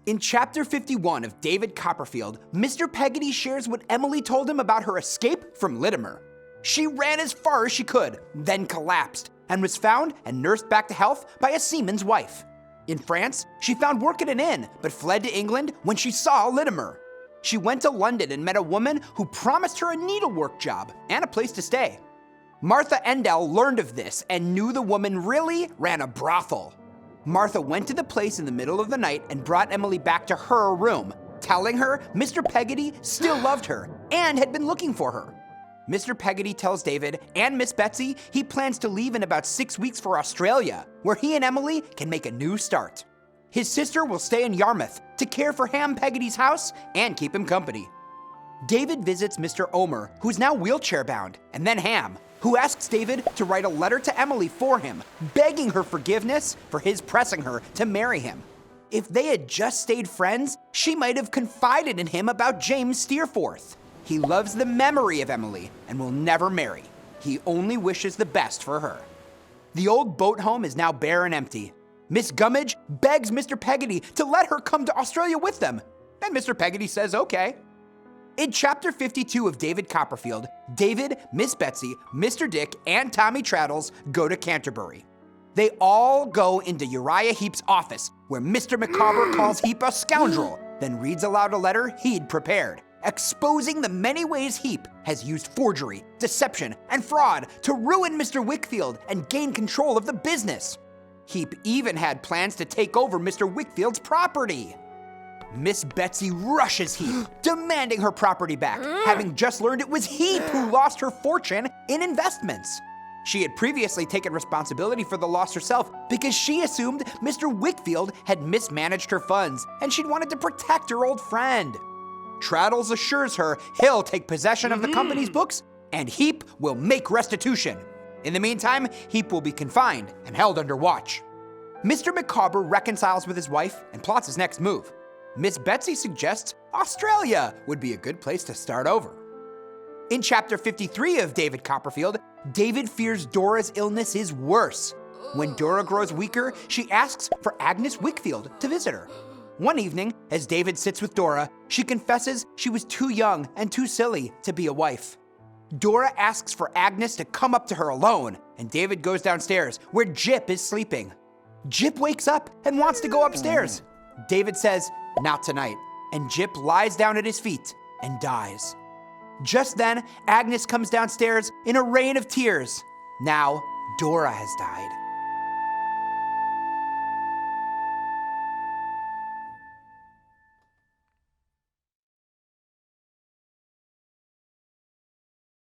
In chapter 51 of David Copperfield, Mr. Peggotty shares what Emily told him about her escape from Litimer. She ran as far as she could, then collapsed, and was found and nursed back to health by a seaman's wife. In France, she found work at an inn, but fled to England when she saw Litimer. She went to London and met a woman who promised her a needlework job and a place to stay. Martha Endell learned of this and knew the woman really ran a brothel. Martha went to the place in the middle of the night and brought Emily back to her room, telling her Mr. Peggotty still loved her and had been looking for her. Mr. Peggotty tells David and Miss Betsy he plans to leave in about 6 weeks for Australia, where he and Emily can make a new start. His sister will stay in Yarmouth to care for Ham Peggotty's house and keep him company. David visits Mr. Omer, who's now wheelchair-bound, and then Ham, who asks David to write a letter to Emily for him, begging her forgiveness for his pressing her to marry him. If they had just stayed friends, she might have confided in him about James Steerforth. He loves the memory of Emily and will never marry. He only wishes the best for her. The old boat home is now bare and empty. Miss Gummidge begs Mr. Peggotty to let her come to Australia with them, and Mr. Peggotty says okay. In chapter 52 of David Copperfield, David, Miss Betsy, Mr. Dick, and Tommy Traddles go to Canterbury. They all go into Uriah Heep's office, where Mr. Micawber calls Heep a scoundrel, then reads aloud a letter he'd prepared, exposing the many ways Heep has used forgery, deception, and fraud to ruin Mr. Wickfield and gain control of the business. Heep even had plans to take over Mr. Wickfield's property. Miss Betsy rushes Heep, demanding her property back, having just learned it was Heep who lost her fortune in investments. She had previously taken responsibility for the loss herself because she assumed Mr. Wickfield had mismanaged her funds and she'd wanted to protect her old friend. Traddles assures her he'll take possession of the company's books and Heep will make restitution. In the meantime, Heep will be confined and held under watch. Mr. Micawber reconciles with his wife and plots his next move. Miss Betsy suggests Australia would be a good place to start over. In chapter 53 of David Copperfield, David fears Dora's illness is worse. When Dora grows weaker, she asks for Agnes Wickfield to visit her. One evening, as David sits with Dora, she confesses she was too young and too silly to be a wife. Dora asks for Agnes to come up to her alone, and David goes downstairs, where Jip is sleeping. Jip wakes up and wants to go upstairs. David says, "Not tonight," and Jip lies down at his feet and dies. Just then, Agnes comes downstairs in a rain of tears. Now, Dora has died.